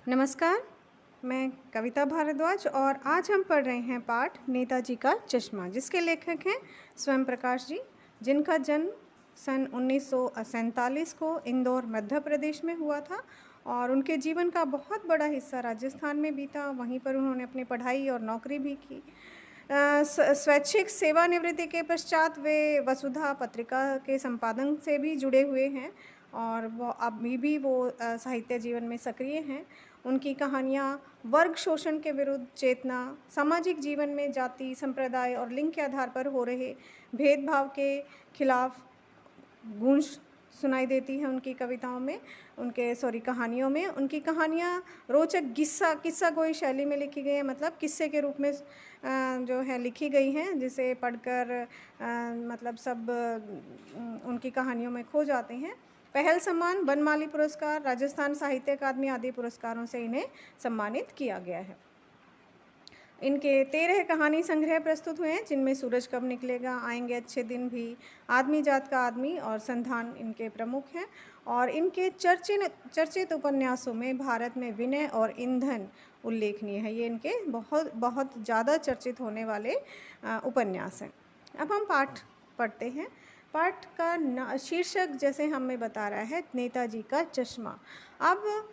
नमस्कार, मैं कविता भारद्वाज और आज हम पढ़ रहे हैं पाठ नेताजी का चश्मा, जिसके लेखक हैं स्वयं प्रकाश जी, जिनका जन्म सन 1947 को इंदौर मध्य प्रदेश में हुआ था और उनके जीवन का बहुत बड़ा हिस्सा राजस्थान में बीता। वहीं पर उन्होंने अपनी पढ़ाई और नौकरी भी की। स्वैच्छिक सेवानिवृत्ति के पश्चात वे वसुधा पत्रिका के संपादन से भी जुड़े हुए हैं और वो अभी भी वो साहित्य जीवन में सक्रिय हैं। उनकी कहानियाँ वर्ग शोषण के विरुद्ध चेतना, सामाजिक जीवन में जाति, संप्रदाय और लिंग के आधार पर हो रहे भेदभाव के खिलाफ गूंज सुनाई देती है उनकी कविताओं में, कहानियों में। उनकी कहानियाँ रोचक किस्सा-गोई शैली में लिखी गई हैं, मतलब किस्से के रूप में जो है लिखी गई हैं, जिसे पढ़कर मतलब सब उनकी कहानियों में खो जाते हैं। पहल सम्मान, बनमाली पुरस्कार, राजस्थान साहित्य अकादमी आदि पुरस्कारों से इन्हें सम्मानित किया गया है। इनके 13 कहानी संग्रह प्रस्तुत हुए हैं, जिनमें सूरज कब निकलेगा, आएंगे अच्छे दिन भी, आदमी जात का आदमी और संधान इनके प्रमुख हैं। और इनके चर्चित उपन्यासों में भारत में विनय और ईंधन उल्लेखनीय है। ये इनके बहुत बहुत ज़्यादा चर्चित होने वाले उपन्यास हैं। अब हम पाठ पढ़ते हैं। पाठ का शीर्षक जैसे हमें बता रहा है, नेताजी का चश्मा। अब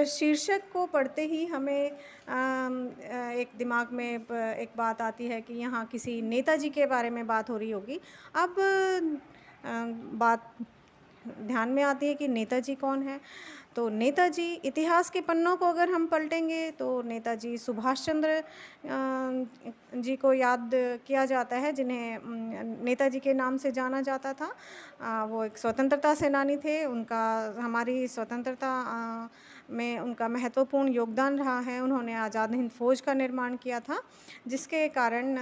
शीर्षक को पढ़ते ही हमें एक दिमाग में एक बात आती है कि यहाँ किसी नेताजी के बारे में बात हो रही होगी। अब बात ध्यान में आती है कि नेताजी कौन है। तो नेताजी, इतिहास के पन्नों को अगर हम पलटेंगे तो नेताजी सुभाष चंद्र जी को याद किया जाता है, जिन्हें नेताजी के नाम से जाना जाता था। वो एक स्वतंत्रता सेनानी थे। उनका हमारी स्वतंत्रता में उनका महत्वपूर्ण योगदान रहा है। उन्होंने आज़ाद हिंद फ़ौज का निर्माण किया था, जिसके कारण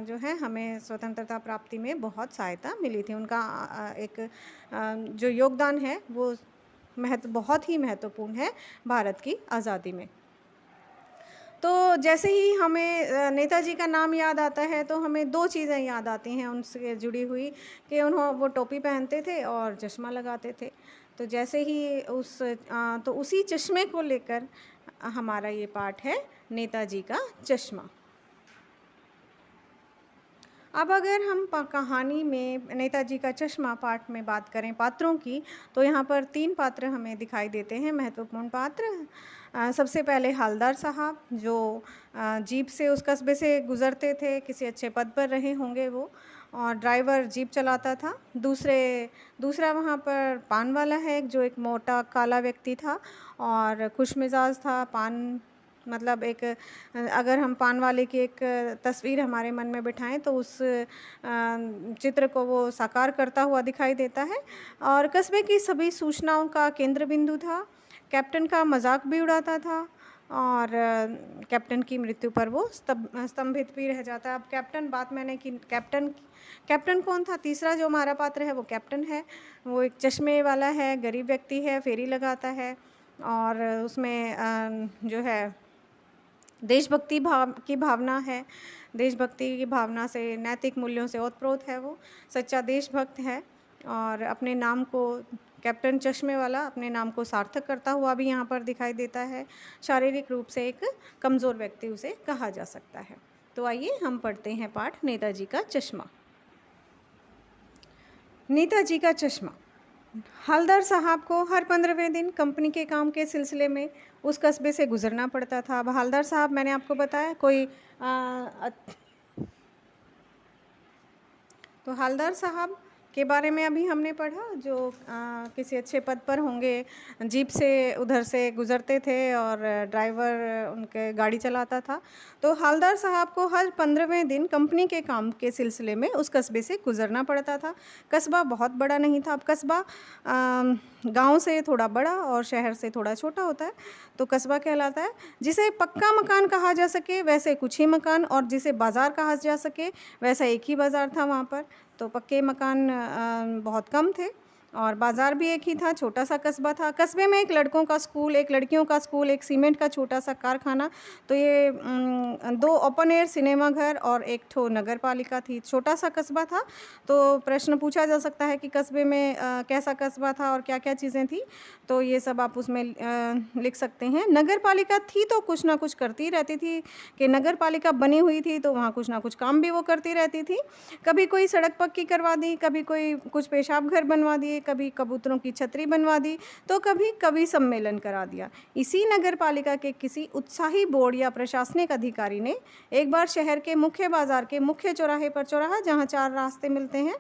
जो है हमें स्वतंत्रता प्राप्ति में बहुत सहायता मिली थी। उनका एक जो योगदान है वो बहुत ही महत्वपूर्ण है भारत की आज़ादी में। तो जैसे ही हमें नेताजी का नाम याद आता है तो हमें 2 चीज़ें याद आती हैं उनसे जुड़ी हुई, कि वो टोपी पहनते थे और चश्मा लगाते थे। तो जैसे ही तो उसी चश्मे को लेकर हमारा ये पाठ है, नेताजी का चश्मा। अब अगर हम कहानी में नेताजी का चश्मा पाठ में बात करें पात्रों की, तो यहाँ पर 3 पात्र हमें दिखाई देते हैं, महत्वपूर्ण पात्र। सबसे पहले हवलदार साहब, जो जीप से उस कस्बे से गुज़रते थे, किसी अच्छे पद पर रहे होंगे वो, और ड्राइवर जीप चलाता था। दूसरा वहाँ पर पान वाला है, जो एक मोटा काला व्यक्ति था और खुशमिजाज था। पान मतलब एक अगर हम पान वाले की एक तस्वीर हमारे मन में बिठाएं तो उस चित्र को वो साकार करता हुआ दिखाई देता है और कस्बे की सभी सूचनाओं का केंद्र बिंदु था। कैप्टन का मजाक भी उड़ाता था और कैप्टन की मृत्यु पर वो स्तंभित भी रह जाता है। अब बात मैंने की कैप्टन कौन था? तीसरा जो हमारा पात्र है वो कैप्टन है। वो एक चश्मे वाला है, गरीब व्यक्ति है, फेरी लगाता है और उसमें जो है देशभक्ति की भावना है। देशभक्ति की भावना से, नैतिक मूल्यों से ओतप्रोत है। वो सच्चा देशभक्त है और अपने नाम को, कैप्टन चश्मे वाला, अपने नाम को सार्थक करता हुआ भी यहाँ पर दिखाई देता है। शारीरिक रूप से एक कमज़ोर व्यक्ति उसे कहा जा सकता है। तो आइए हम पढ़ते हैं पाठ नेताजी का चश्मा। नेताजी का चश्मा। हवलदार साहब को हर 15वें दिन कंपनी के काम के सिलसिले में उस कस्बे से गुज़रना पड़ता था। अब हवलदार साहब, मैंने आपको बताया, तो हवलदार साहब के बारे में अभी हमने पढ़ा, जो किसी अच्छे पद पर होंगे, जीप से उधर से गुज़रते थे और ड्राइवर उनके गाड़ी चलाता था। तो हवलदार साहब को हर 15वें दिन कंपनी के काम के सिलसिले में उस कस्बे से गुज़रना पड़ता था। कस्बा बहुत बड़ा नहीं था। अब कस्बा गांव से थोड़ा बड़ा और शहर से थोड़ा छोटा होता है, तो कस्बा कहलाता है। जिसे पक्का मकान कहा जा सके वैसे कुछ ही मकान, और जिसे बाज़ार कहा जा सके वैसा एक ही बाज़ार था वहाँ पर। तो पक्के मकान बहुत कम थे और बाज़ार भी एक ही था, छोटा सा कस्बा था। कस्बे में एक लड़कों का स्कूल, एक लड़कियों का स्कूल, एक सीमेंट का छोटा सा कारखाना। तो ये 2 ओपन एयर सिनेमा घर और एक ठो नगर पालिका थी। छोटा सा कस्बा था। तो प्रश्न पूछा जा सकता है कि कस्बे में कैसा कस्बा था और क्या-क्या चीज़ें थी, तो ये सब आप उसमें लिख सकते हैं। नगर पालिका थी तो कुछ ना कुछ करती रहती थी, कि नगर पालिका बनी हुई थी तो वहाँ कुछ ना कुछ काम भी वो करती रहती थी। कभी कोई सड़क पक्की करवा दी, कभी कोई कुछ पेशाब घर बनवा दिए, कभी कबूतरों की छतरी बनवा दी, तो कभी कवि सम्मेलन करा दिया। इसी नगर पालिका के किसी उत्साही बोर्ड या प्रशासनिक अधिकारी ने एक बार शहर के मुख्य बाजार के मुख्य चौराहे पर, चौराहा जहाँ 4 रास्ते मिलते हैं,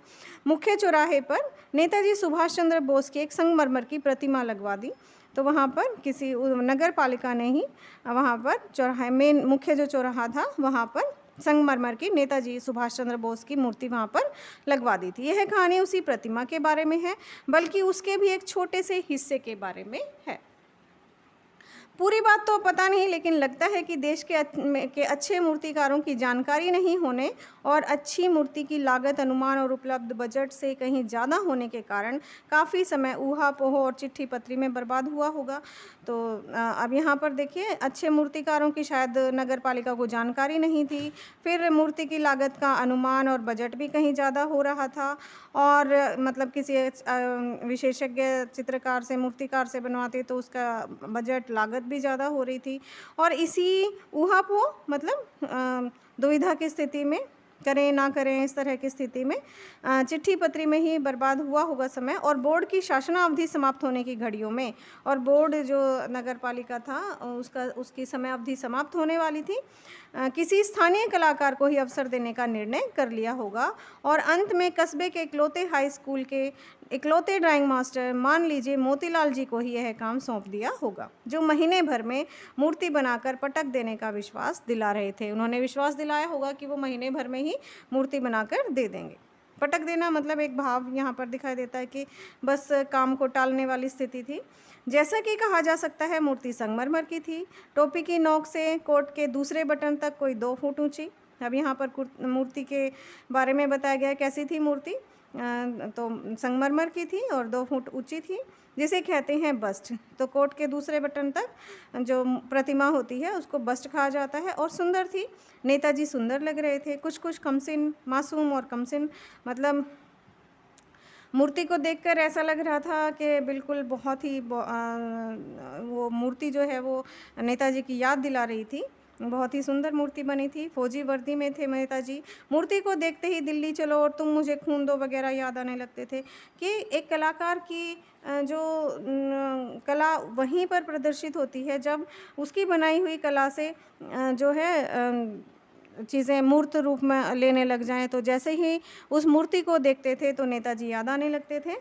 मुख्य चौराहे पर नेताजी सुभाष चंद्र बोस की एक संगमरमर की प्रतिमा लगवा दी। तो वहाँ पर किसी नगर पालिका ने ही वहाँ पर चौराहे, मेन मुख्य जो चौराहा था, वहाँ पर संगमरमर की नेताजी सुभाष चंद्र बोस की मूर्ति वहाँ पर लगवा दी थी। यह कहानी उसी प्रतिमा के बारे में है, बल्कि उसके भी एक छोटे से हिस्से के बारे में है। पूरी बात तो पता नहीं, लेकिन लगता है कि देश के अच्छे मूर्तिकारों की जानकारी नहीं होने और अच्छी मूर्ति की लागत, अनुमान और उपलब्ध बजट से कहीं ज़्यादा होने के कारण काफ़ी समय ऊहा-पोह और चिट्ठी पत्री में बर्बाद हुआ होगा। तो अब यहाँ पर देखिए, अच्छे मूर्तिकारों की शायद नगर पालिका को जानकारी नहीं थी, फिर मूर्ति की लागत का अनुमान और बजट भी कहीं ज़्यादा हो रहा था, और मतलब किसी विशेषज्ञ चित्रकार से, मूर्तिकार से बनवाते तो उसका बजट, लागत भी ज़्यादा हो रही थी। और इसी ऊहा-पोह मतलब दुविधा की स्थिति में, करें ना करें इस तरह की स्थिति में चिट्ठी पत्री में ही बर्बाद हुआ होगा समय, और बोर्ड की शासनावधि समाप्त होने की घड़ियों में, और बोर्ड जो नगर पालिका था उसकी समय अवधि समाप्त होने वाली थी, किसी स्थानीय कलाकार को ही अवसर देने का निर्णय कर लिया होगा, और अंत में कस्बे के इकलौते हाई स्कूल के इकलौते ड्राइंग मास्टर, मान लीजिए मोतीलाल जी को ही यह काम सौंप दिया होगा, जो महीने भर में मूर्ति बनाकर पटक देने का विश्वास दिला रहे थे। उन्होंने विश्वास दिलाया होगा कि वो महीने भर में ही मूर्ति बनाकर दे देंगे। पटक देना मतलब एक भाव यहाँ पर दिखाई देता है कि बस काम को टालने वाली स्थिति थी। जैसा कि कहा जा सकता है, मूर्ति संगमरमर की थी, टोपी की नोक से कोट के दूसरे बटन तक कोई 2 फुट ऊंची। अब यहाँ पर मूर्ति के बारे में बताया गया कैसी थी मूर्ति, तो संगमरमर की थी और 2 फुट ऊंची थी, जिसे कहते हैं बस्ट। तो कोट के दूसरे बटन तक जो प्रतिमा होती है उसको बस्ट कहा जाता है, और सुंदर थी। नेताजी सुंदर लग रहे थे, कुछ कुछ कमसिन, मासूम और कमसिन, मतलब मूर्ति को देखकर ऐसा लग रहा था कि बिल्कुल बहुत ही वो मूर्ति जो है वो नेताजी की याद दिला रही थी। बहुत ही सुंदर मूर्ति बनी थी, फौजी वर्दी में थे नेताजी। मूर्ति को देखते ही दिल्ली चलो और तुम मुझे खून दो वगैरह याद आने लगते थे, कि एक कलाकार की जो कला वहीं पर प्रदर्शित होती है जब उसकी बनाई हुई कला से जो है चीज़ें मूर्त रूप में लेने लग जाएं। तो जैसे ही उस मूर्ति को देखते थे तो नेताजी याद आने लगते थे।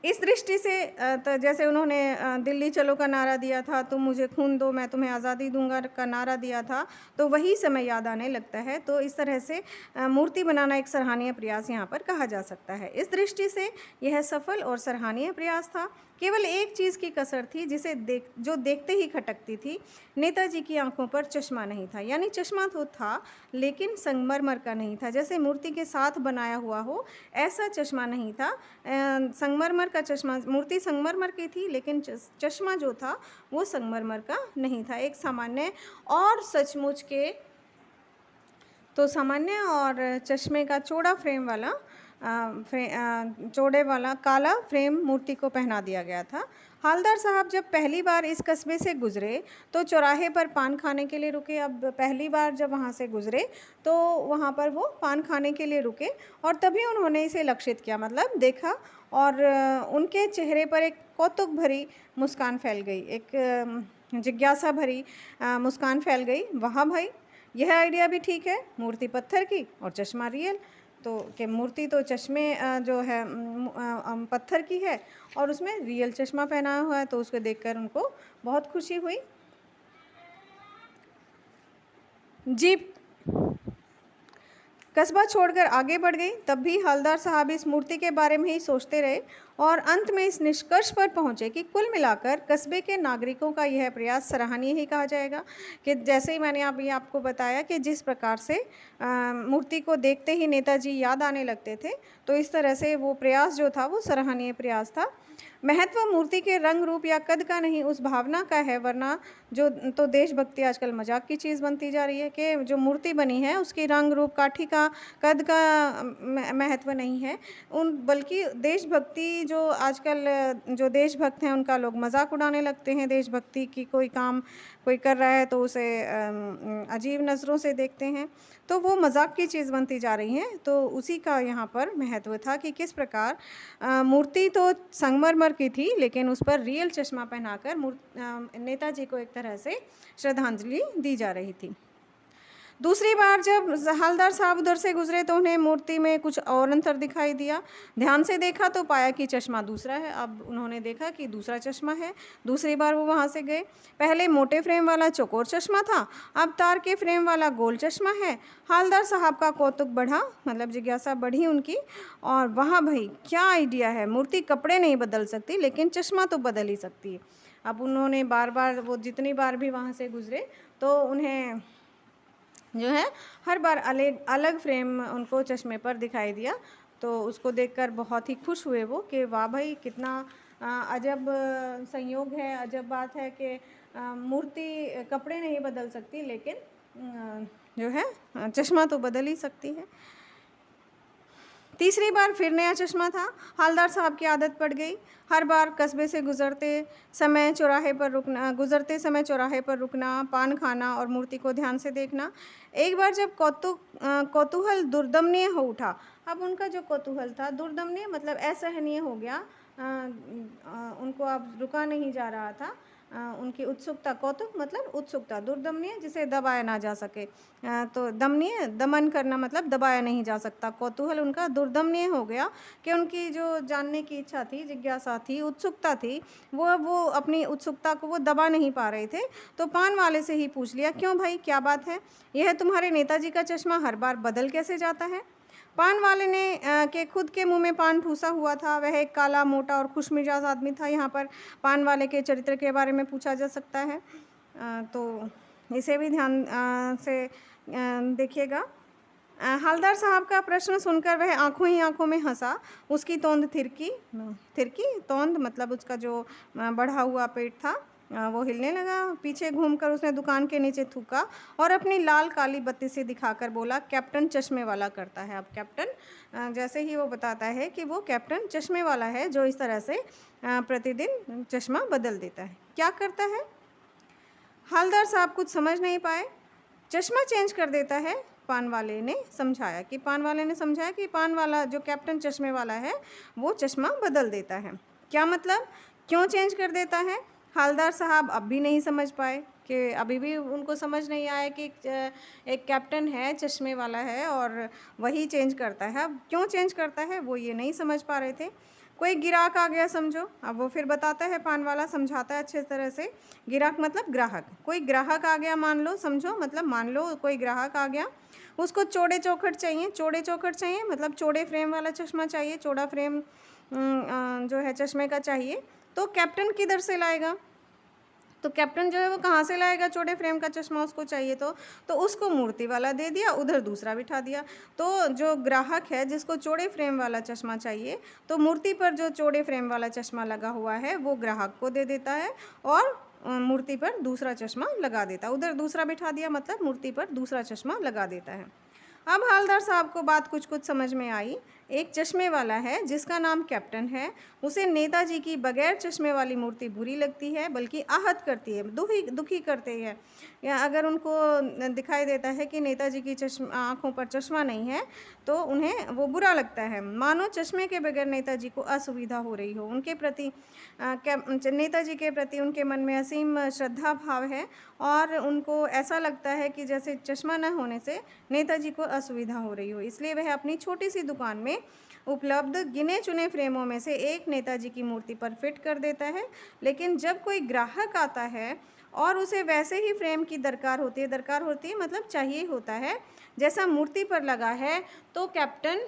इस दृष्टि से तो जैसे उन्होंने दिल्ली चलो का नारा दिया था, तुम मुझे खून दो मैं तुम्हें आज़ादी दूंगा का नारा दिया था, तो वही समय याद आने लगता है। तो इस तरह से मूर्ति बनाना एक सराहनीय प्रयास यहाँ पर कहा जा सकता है। इस दृष्टि से यह सफल और सराहनीय प्रयास था। केवल एक चीज़ की कसर थी जिसे जो देखते ही खटकती थी, नेताजी की आंखों पर चश्मा नहीं था। यानी चश्मा तो था लेकिन संगमरमर का नहीं था, जैसे मूर्ति के साथ बनाया हुआ हो ऐसा चश्मा नहीं था। संगमरमर का चश्मा, मूर्ति संगमरमर की थी लेकिन चश्मा जो था वो संगमरमर का नहीं था। एक सामान्य और सचमुच के, तो सामान्य और चश्मे का चौड़ा फ्रेम वाला चौड़े वाला काला फ्रेम मूर्ति को पहना दिया गया था। हालदार साहब जब पहली बार इस कस्बे से गुज़रे तो चौराहे पर पान खाने के लिए रुके। अब पहली बार जब वहाँ से गुज़रे तो वहाँ पर वो पान खाने के लिए रुके और तभी उन्होंने इसे लक्षित किया, मतलब देखा, और उनके चेहरे पर एक कौतुक भरी मुस्कान फैल गई, एक जिज्ञासा भरी मुस्कान फैल गई। वाह भाई, यह आइडिया भी ठीक है, मूर्ति पत्थर की और चश्मा रियल। तो कि मूर्ति तो चश्मे जो है पत्थर की है और उसमें रियल चश्मा पहनाया हुआ है, तो उसको देखकर उनको बहुत खुशी हुई। जीप कस्बा छोड़कर आगे बढ़ गई। तब भी हवलदार साहब इस मूर्ति के बारे में ही सोचते रहे और अंत में इस निष्कर्ष पर पहुँचे कि कुल मिलाकर कस्बे के नागरिकों का यह प्रयास सराहनीय ही कहा जाएगा कि जैसे ही मैंने अभी आपको बताया कि जिस प्रकार से मूर्ति को देखते ही नेताजी याद आने लगते थे, तो इस तरह से वो प्रयास जो था वो सराहनीय प्रयास था। महत्व मूर्ति के रंग रूप या कद का नहीं, उस भावना का है, वरना जो तो देशभक्ति आजकल मजाक की चीज़ बनती जा रही है कि जो मूर्ति बनी है उसकी रंग रूप काठी का कद का महत्व नहीं है, बल्कि देशभक्ति जो आजकल जो देशभक्त हैं उनका लोग मजाक उड़ाने लगते हैं। देशभक्ति की कोई काम कोई कर रहा है तो उसे अजीब नज़रों से देखते हैं, तो वो मजाक की चीज़ बनती जा रही है। तो उसी का यहाँ पर महत्व था कि किस प्रकार मूर्ति तो संगमरमर की थी, लेकिन उस पर रियल चश्मा पहनाकर नेताजी को एक तरह से श्रद्धांजलि दी जा रही थी। दूसरी बार जब हवलदार साहब उधर से गुजरे तो उन्हें मूर्ति में कुछ और अंतर दिखाई दिया। ध्यान से देखा तो पाया कि चश्मा दूसरा है। अब उन्होंने देखा कि दूसरा चश्मा है। दूसरी बार वो वहाँ से गए। पहले मोटे फ्रेम वाला चौकोर चश्मा था, अब तार के फ्रेम वाला गोल चश्मा है। हवलदार साहब का कौतुक बढ़ा, मतलब जिज्ञासा बढ़ी उनकी, और वहाँ भाई क्या आइडिया है, मूर्ति कपड़े नहीं बदल सकती लेकिन चश्मा तो बदल ही सकती है। अब उन्होंने बार बार वो जितनी बार भी वहाँ से गुजरे तो उन्हें जो है हर बार अलग अलग फ्रेम उनको चश्मे पर दिखाई दिया। तो उसको देखकर बहुत ही खुश हुए वो कि वाह भाई कितना अजब संयोग है, अजब बात है कि मूर्ति कपड़े नहीं बदल सकती लेकिन जो है चश्मा तो बदल ही सकती है। तीसरी बार फिर नया चश्मा था। हवलदार साहब की आदत पड़ गई, हर बार कस्बे से गुजरते समय चौराहे पर रुकना, पान खाना और मूर्ति को ध्यान से देखना। एक बार जब कौतूहल दुर्दमनीय हो उठा, अब उनका जो कौतूहल था दुर्दमनीय मतलब असहनीय हो गया, उनको अब रुका नहीं जा रहा था। उनकी उत्सुकता, कौतुक मतलब उत्सुकता, दुर्दमनीय जिसे दबाया ना जा सके, तो दमनीय दमन करना मतलब दबाया नहीं जा सकता। कौतूहल उनका दुर्दमनीय हो गया कि उनकी जो जानने की इच्छा थी, जिज्ञासा थी, उत्सुकता थी, वो अपनी उत्सुकता को वो दबा नहीं पा रहे थे। तो पान वाले से ही पूछ लिया, क्यों भाई क्या बात है, यह तुम्हारे नेताजी का चश्मा हर बार बदल कैसे जाता है? पान वाले ने के खुद के मुंह में पान ठूसा हुआ था। वह एक काला, मोटा और खुशमिजाज आदमी था। यहाँ पर पान वाले के चरित्र के बारे में पूछा जा सकता है, तो इसे भी ध्यान से देखिएगा। हवलदार साहब का प्रश्न सुनकर वह आंखों ही आंखों में हंसा। उसकी तोंद थिरकी तोंद मतलब उसका जो बढ़ा हुआ पेट था वो हिलने लगा। पीछे घूमकर उसने दुकान के नीचे थूका और अपनी लाल काली बत्ती से दिखाकर बोला, कैप्टन चश्मे वाला करता है। अब कैप्टन जैसे ही वो बताता है कि वो कैप्टन चश्मे वाला है जो इस तरह से प्रतिदिन चश्मा बदल देता है। क्या करता है? हवलदार साहब कुछ समझ नहीं पाए। चश्मा चेंज कर देता है। पान वाले ने समझाया कि पान वाला जो कैप्टन चश्मे वाला है वो चश्मा बदल देता है। क्या मतलब, क्यों चेंज कर देता है? हवलदार साहब अब भी नहीं समझ पाए कि अभी भी उनको समझ नहीं आया कि एक कैप्टन है, चश्मे वाला है और वही चेंज करता है। अब क्यों चेंज करता है वो ये नहीं समझ पा रहे थे। कोई गिराक आ गया समझो। अब वो फिर बताता है, पान वाला समझाता है अच्छे तरह से। गिराक मतलब ग्राहक। कोई ग्राहक आ गया मान लो, समझो मतलब मान लो कोई ग्राहक आ गया, उसको चौड़े चौखट चाहिए मतलब चौड़े फ्रेम वाला चश्मा चाहिए, चौड़ा फ्रेम जो है चश्मे का चाहिए। तो कैप्टन किधर से लाएगा? तो कैप्टन जो है वो कहाँ से लाएगा चौड़े फ्रेम का चश्मा? उसको चाहिए तो उसको मूर्ति वाला दे दिया, उधर दूसरा बिठा दिया। तो जो ग्राहक है जिसको चौड़े फ्रेम वाला चश्मा चाहिए, तो मूर्ति पर जो चौड़े फ्रेम वाला चश्मा लगा हुआ है वो ग्राहक को दे देता है और मूर्ति पर दूसरा चश्मा लगा देता है। उधर दूसरा बिठा दिया मतलब मूर्ति पर दूसरा चश्मा लगा देता है। अब हवलदार साहब को बात कुछ समझ में आई। एक चश्मे वाला है जिसका नाम कैप्टन है, उसे नेताजी की बगैर चश्मे वाली मूर्ति बुरी लगती है, बल्कि आहत करती है, दुखी करती है। या अगर उनको दिखाई देता है कि नेताजी की आँखों पर चश्मा नहीं है तो उन्हें वो बुरा लगता है, मानो चश्मे के बगैर नेताजी को असुविधा हो रही हो। उनके प्रति नेताजी के प्रति उनके मन में असीम श्रद्धा भाव है और उनको ऐसा लगता है कि जैसे चश्मा न होने से नेताजी को असुविधा हो रही हो। इसलिए वह अपनी छोटी सी दुकान में उपलब्ध गिने चुने फ्रेमों में से एक नेताजी की मूर्ति पर फिट कर देता है। लेकिन जब कोई ग्राहक आता है और उसे वैसे ही फ्रेम की दरकार होती है मतलब चाहिए होता है जैसा मूर्ति पर लगा है, तो कैप्टन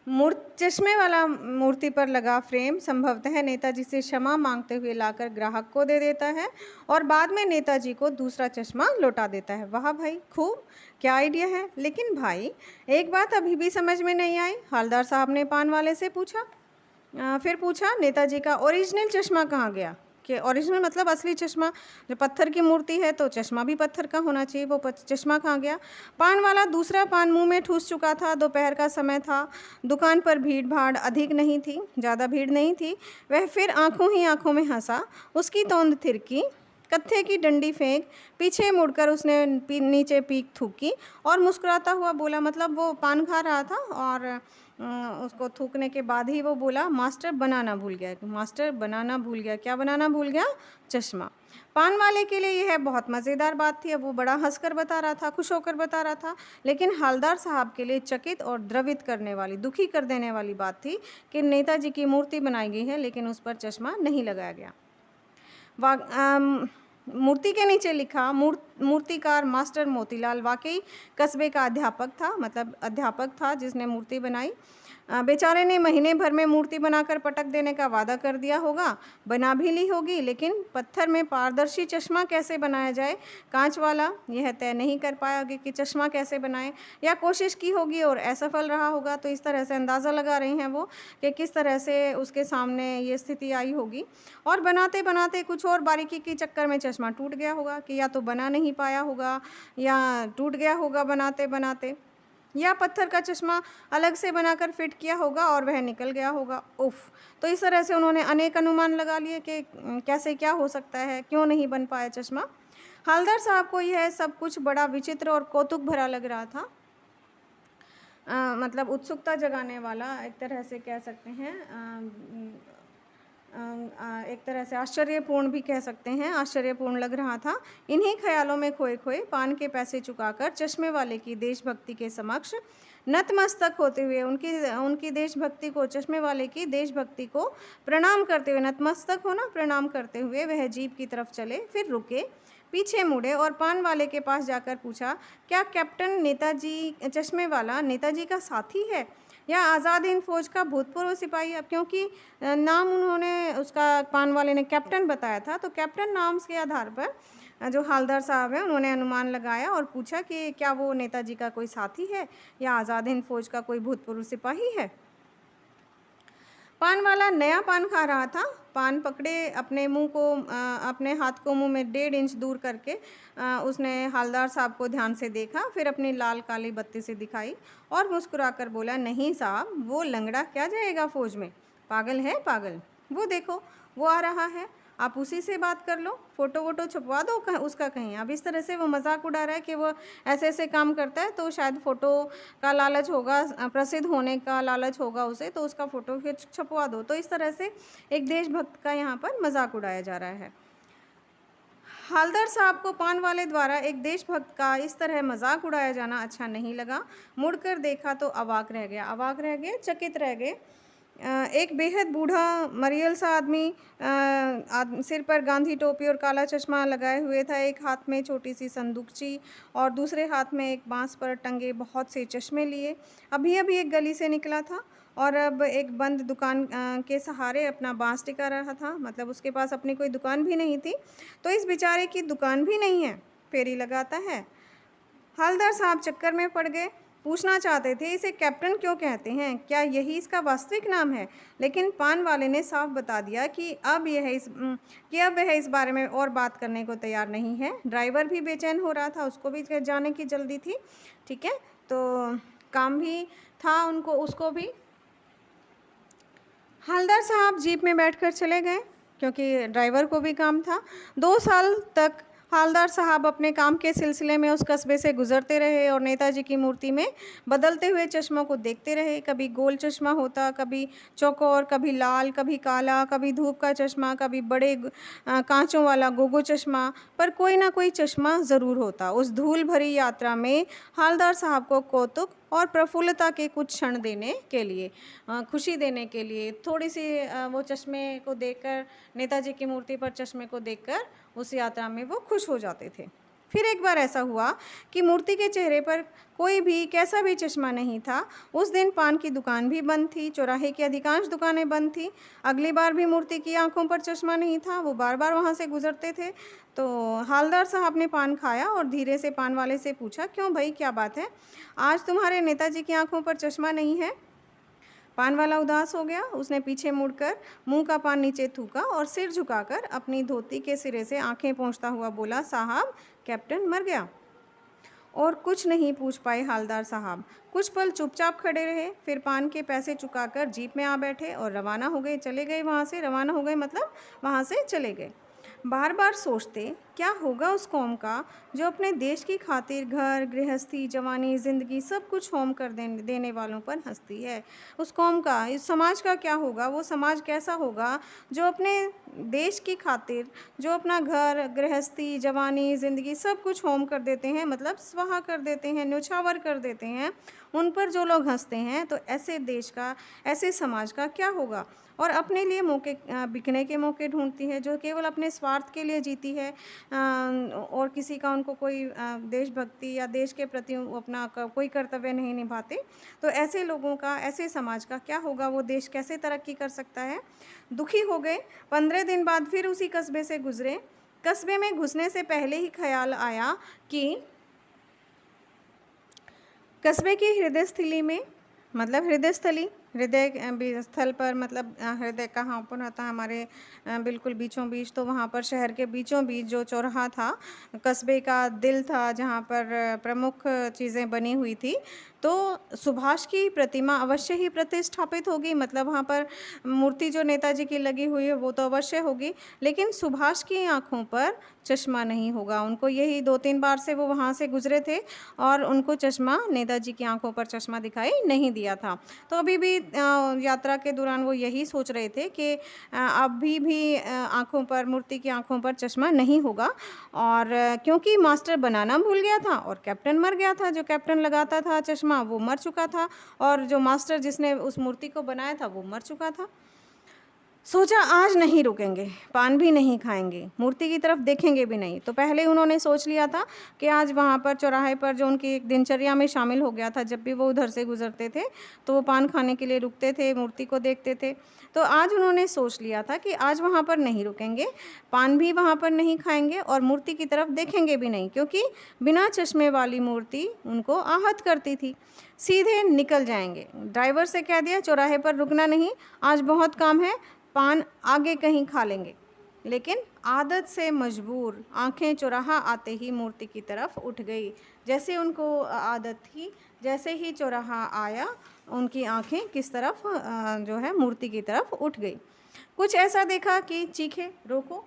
चश्मे वाला मूर्ति पर लगा फ्रेम संभवतः नेताजी से क्षमा मांगते हुए लाकर ग्राहक को दे देता है और बाद में नेताजी को दूसरा चश्मा लौटा देता है। वाह भाई, खूब, क्या आइडिया है। लेकिन भाई एक बात अभी भी समझ में नहीं आई। हवलदार साहब ने पान वाले से पूछा, फिर पूछा नेताजी का ओरिजिनल चश्मा कहाँ गया। कि ओरिजिनल मतलब असली चश्मा, जो पत्थर की मूर्ति है तो चश्मा भी पत्थर का होना चाहिए, वो चश्मा कहाँ गया। पान वाला दूसरा पान मुंह में ठूस चुका था। दोपहर का समय था, दुकान पर भीड़ भाड़ अधिक नहीं थी, ज़्यादा भीड़ नहीं थी। वह फिर आंखों ही आंखों में हंसा, उसकी तोंद थिरकी, कत्थे की डंडी फेंक, पीछे मुड़कर उसने नीचे पीक थूकी और मुस्कुराता हुआ बोला, मतलब वो पान खा रहा था और उसको थूकने के बाद ही वो बोला, मास्टर बनाना भूल गया। मास्टर बनाना भूल गया, क्या बनाना भूल गया? चश्मा। पान वाले के लिए यह बहुत मज़ेदार बात थी। अब वो बड़ा हंसकर बता रहा था, खुश होकर बता रहा था। लेकिन हवलदार साहब के लिए चकित और द्रवित करने वाली, दुखी कर देने वाली बात थी कि नेताजी की मूर्ति बनाई गई है लेकिन उस पर चश्मा नहीं लगाया गया। मूर्ति के नीचे लिखा, मूर्तिकार मास्टर मोतीलाल वाकई कस्बे का अध्यापक था, मतलब अध्यापक था जिसने मूर्ति बनाई। बेचारे ने महीने भर में मूर्ति बनाकर पटक देने का वादा कर दिया होगा, बना भी ली होगी, लेकिन पत्थर में पारदर्शी चश्मा कैसे बनाया जाए, कांच वाला, यह तय नहीं कर पाया कि चश्मा कैसे बनाए, या कोशिश की होगी और असफल रहा होगा। तो इस तरह से अंदाज़ा लगा रही हैं वो कि किस तरह से उसके सामने ये स्थिति आई होगी। और बनाते बनाते कुछ और बारीकी के चक्कर में चश्मा टूट गया होगा, कि या तो बना नहीं पाया होगा या टूट गया होगा बनाते बनाते, या पत्थर का चश्मा अलग से बनाकर फिट किया होगा और वह निकल गया होगा। उफ। तो इस तरह से उन्होंने अनेक अनुमान लगा लिए कि कैसे क्या हो सकता है, क्यों नहीं बन पाया चश्मा। हवलदार साहब को यह सब कुछ बड़ा विचित्र और कौतुक भरा लग रहा था। मतलब उत्सुकता जगाने वाला, एक तरह से कह सकते हैं, एक तरह से आश्चर्यपूर्ण भी कह सकते हैं, आश्चर्यपूर्ण लग रहा था। इन्हीं ख्यालों में खोए खोए पान के पैसे चुकाकर चश्मे वाले की देशभक्ति के समक्ष नतमस्तक होते हुए, उनकी देशभक्ति को, चश्मे वाले की देशभक्ति को प्रणाम करते हुए, नतमस्तक होना प्रणाम करते हुए वह जीप की तरफ चले। फिर रुके, पीछे मुड़े और पान वाले के पास जाकर पूछा, क्या कैप्टन नेताजी, चश्मे वाला नेताजी का साथी है या आज़ाद हिंद फौज का भूतपूर्व सिपाही? अब क्योंकि नाम उन्होंने, उसका पान वाले ने कैप्टन बताया था, तो कैप्टन नाम के आधार पर जो हवलदार साहब हैं उन्होंने अनुमान लगाया और पूछा कि क्या वो नेताजी का कोई साथी है या आज़ाद हिंद फौज का कोई भूतपूर्व सिपाही है। पान वाला नया पान खा रहा था। पान पकड़े अपने मुंह को, अपने हाथ को मुंह में 1.5 इंच दूर करके उसने हवलदार साहब को ध्यान से देखा, फिर अपनी लाल काली बत्ती से दिखाई और मुस्कुराकर बोला, नहीं साहब, वो लंगड़ा क्या जाएगा फौज में, पागल है पागल। वो देखो, वो आ रहा है, आप उसी से बात कर लो, फ़ोटो वोटो छपवा दो उसका कहीं। अब इस तरह से वो मजाक उड़ा रहा है कि वो ऐसे ऐसे काम करता है, तो शायद फ़ोटो का लालच होगा, प्रसिद्ध होने का लालच होगा उसे, तो उसका फ़ोटो फिर छपवा दो। तो इस तरह से एक देशभक्त का यहाँ पर मजाक उड़ाया जा रहा है। हवलदार साहब को पान वाले द्वारा एक देशभक्त का इस तरह मजाक उड़ाया जाना अच्छा नहीं लगा। मुड़कर देखा तो अवाक रह गए, चकित रह गए। एक बेहद बूढ़ा मरियल सा आदमी, सिर पर गांधी टोपी और काला चश्मा लगाए हुए था। एक हाथ में छोटी सी संदूकची और दूसरे हाथ में एक बांस पर टंगे बहुत से चश्मे लिए अभी अभी एक गली से निकला था और अब एक बंद दुकान के सहारे अपना बांस टिका रहा था। मतलब उसके पास अपनी कोई दुकान भी नहीं थी, तो इस बेचारे की दुकान भी नहीं है, फेरी लगाता है। हवलदार साहब चक्कर में पड़ गए, पूछना चाहते थे इसे कैप्टन क्यों कहते हैं, क्या यही इसका वास्तविक नाम है, लेकिन पान वाले ने साफ बता दिया कि अब वह इस बारे में और बात करने को तैयार नहीं है। ड्राइवर भी बेचैन हो रहा था, उसको भी जाने की जल्दी थी, ठीक है, तो काम भी था उसको भी। हवलदार साहब जीप में बैठकर चले गए क्योंकि ड्राइवर को भी काम था। 2 साल तक हवलदार साहब अपने काम के सिलसिले में उस कस्बे से गुजरते रहे और नेताजी की मूर्ति में बदलते हुए चश्मों को देखते रहे। कभी गोल चश्मा होता, कभी चौकोर, कभी लाल, कभी काला, कभी धूप का चश्मा, कभी बड़े कांचों वाला गोगो चश्मा, पर कोई ना कोई चश्मा ज़रूर होता। उस धूल भरी यात्रा में हवलदार साहब को कौतुक और प्रफुल्लता के कुछ क्षण देने के लिए, खुशी देने के लिए, थोड़ी सी वो चश्मे को देखकर, नेताजी की मूर्ति पर चश्मे को देखकर उस यात्रा में वो खुश हो जाते थे। फिर एक बार ऐसा हुआ कि मूर्ति के चेहरे पर कोई भी कैसा भी चश्मा नहीं था। उस दिन पान की दुकान भी बंद थी, चौराहे की अधिकांश दुकानें बंद थी। अगली बार भी मूर्ति की आंखों पर चश्मा नहीं था। वो बार बार वहाँ से गुजरते थे। तो हालदार साहब ने पान खाया और धीरे से पान वाले से पूछा, क्यों भाई, क्या बात है, आज तुम्हारे नेताजी की आंखों पर चश्मा नहीं है? पान वाला उदास हो गया। उसने पीछे मुड़कर मुंह का पान नीचे थूका और सिर झुकाकर अपनी धोती के सिरे से आंखें पोंछता हुआ बोला, साहब, कैप्टन मर गया। और कुछ नहीं पूछ पाए हालदार साहब। कुछ पल चुपचाप खड़े रहे, फिर पान के पैसे चुकाकर जीप में आ बैठे और रवाना हो गए। चले गए वहाँ से, रवाना हो गए मतलब वहाँ से चले गए। बार बार सोचते, क्या होगा उस कौम का जो अपने देश की खातिर घर गृहस्थी जवानी ज़िंदगी सब कुछ होम कर देने वालों पर हंसती है। उस कौम का, इस समाज का क्या होगा? वो समाज कैसा होगा जो अपने देश की खातिर, जो अपना घर गृहस्थी जवानी ज़िंदगी सब कुछ होम कर देते हैं, मतलब स्वाहा कर देते हैं, न्योछावर कर देते हैं, उन पर जो लोग हंसते हैं, तो ऐसे देश का, ऐसे समाज का क्या होगा? और अपने लिए मौके, बिकने के मौके ढूंढती है, जो केवल अपने स्वार्थ के लिए जीती है, और किसी का उनको कोई देशभक्ति या देश के प्रति वो अपना कोई कर्तव्य नहीं निभाते। तो ऐसे लोगों का, ऐसे समाज का क्या होगा? वो देश कैसे तरक्की कर सकता है? दुखी हो गए। 15 दिन बाद फिर उसी कस्बे से गुजरे। कस्बे में घुसने से पहले ही ख्याल आया कि कस्बे की हृदय स्थली में, मतलब हृदय स्थली, हृदय स्थल पर, मतलब हृदय कहाँ पर होता है? हमारे बिल्कुल बीचों बीच। तो वहाँ पर शहर के बीचों बीच जो चौराहा था, कस्बे का दिल था, जहाँ पर प्रमुख चीज़ें बनी हुई थी, तो सुभाष की प्रतिमा अवश्य ही प्रतिष्ठापित होगी। मतलब वहाँ पर मूर्ति जो नेताजी की लगी हुई है वो तो अवश्य होगी, लेकिन सुभाष की आँखों पर चश्मा नहीं होगा। उनको यही 2-3 बार से वो वहाँ से गुजरे थे और उनको चश्मा, नेताजी की आंखों पर चश्मा दिखाई नहीं दिया था। तो अभी भी यात्रा के दौरान वो यही सोच रहे थे कि अभी भी आंखों पर, मूर्ति की आंखों पर चश्मा नहीं होगा। और क्योंकि मास्टर बनाना भूल गया था और कैप्टन मर गया था। जो कैप्टन लगाता था चश्मा वो मर चुका था, और जो मास्टर जिसने उस मूर्ति को बनाया था वो मर चुका था। सोचा आज नहीं रुकेंगे, पान भी नहीं खाएंगे, मूर्ति की तरफ देखेंगे भी नहीं। तो पहले उन्होंने सोच लिया था कि आज वहाँ पर चौराहे पर, जो उनकी एक दिनचर्या में शामिल हो गया था, जब भी वो उधर से गुजरते थे तो वो पान खाने के लिए रुकते थे, मूर्ति को देखते थे। तो आज उन्होंने सोच लिया था कि आज वहाँ पर नहीं रुकेंगे, पान भी वहाँ पर नहीं खाएंगे और मूर्ति की तरफ देखेंगे भी नहीं, क्योंकि बिना चश्मे वाली मूर्ति उनको आहत करती थी। सीधे निकल जाएंगे। ड्राइवर से कह दिया चौराहे पर रुकना नहीं, आज बहुत काम है, पान आगे कहीं खा लेंगे। लेकिन आदत से मजबूर आंखें चौराहा आते ही मूर्ति की तरफ उठ गई। जैसे उनको आदत थी, जैसे ही चौराहा आया उनकी आंखें किस तरफ, जो है, मूर्ति की तरफ उठ गई। कुछ ऐसा देखा कि चीखे, रोको।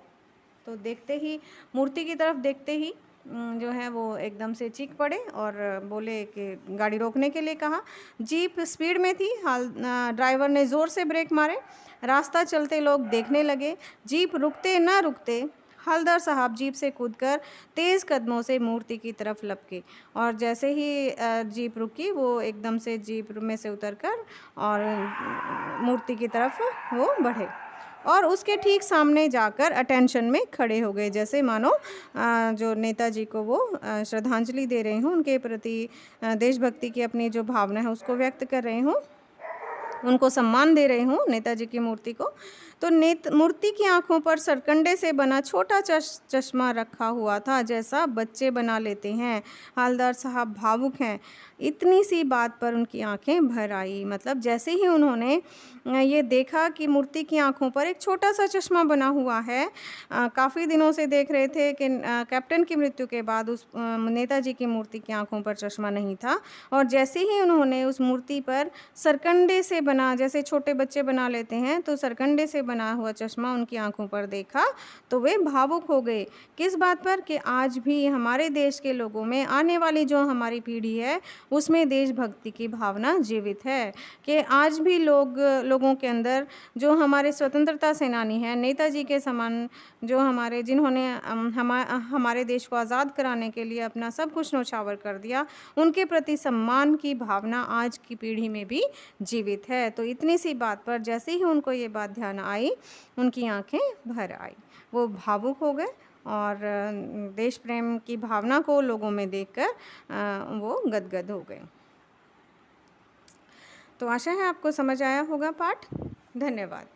तो देखते ही, मूर्ति की तरफ देखते ही जो है वो एकदम से चीख पड़े और बोले कि गाड़ी रोकने के लिए कहा। जीप स्पीड में थी। ड्राइवर ने ज़ोर से ब्रेक मारे। रास्ता चलते लोग देखने लगे। जीप रुकते ना रुकते हवलदार साहब जीप से कूदकर तेज़ कदमों से मूर्ति की तरफ लपके, और जैसे ही जीप रुकी वो एकदम से जीप में से उतरकर और मूर्ति की तरफ वो बढ़े और उसके ठीक सामने जाकर अटेंशन में खड़े हो गए, जैसे मानो जो नेताजी को वो श्रद्धांजलि दे रहे हों, उनके प्रति देशभक्ति की अपनी जो भावना है उसको व्यक्त कर रहे हों, उनको सम्मान दे रहे हों नेताजी की मूर्ति को। तो मूर्ति की आंखों पर सरकंडे से बना छोटा चश्मा रखा हुआ था, जैसा बच्चे बना लेते हैं। हवलदार साहब भावुक हैं। इतनी सी बात पर उनकी आंखें भर आई। मतलब जैसे ही उन्होंने ये देखा कि मूर्ति की आंखों पर एक छोटा सा चश्मा बना हुआ है, काफ़ी दिनों से देख रहे थे कि कैप्टन की मृत्यु के बाद उस नेताजी की मूर्ति की आंखों पर चश्मा नहीं था, और जैसे ही उन्होंने उस मूर्ति पर सरकंडे से बना, जैसे छोटे बच्चे बना लेते हैं, तो सरकंडे से बना हुआ चश्मा उनकी आंखों पर देखा तो वे भावुक हो गए। किस बात पर? कि आज भी हमारे देश के लोगों में, आने वाली जो हमारी पीढ़ी है उसमें देशभक्ति की भावना जीवित है, कि आज भी लोगों के अंदर जो हमारे स्वतंत्रता सेनानी हैं, नेताजी के समान, जो जिन्होंने हमारे देश को आज़ाद कराने के लिए अपना सब कुछ न्योछावर कर दिया, उनके प्रति सम्मान की भावना आज की पीढ़ी में भी जीवित है। तो इतनी सी बात पर जैसे ही उनको ये बात ध्यान आई, उनकी आंखें भर आई, वो भावुक हो गए और देश प्रेम की भावना को लोगों में देखकर वो गदगद हो गए। तो आशा है आपको समझ आया होगा पाठ। धन्यवाद।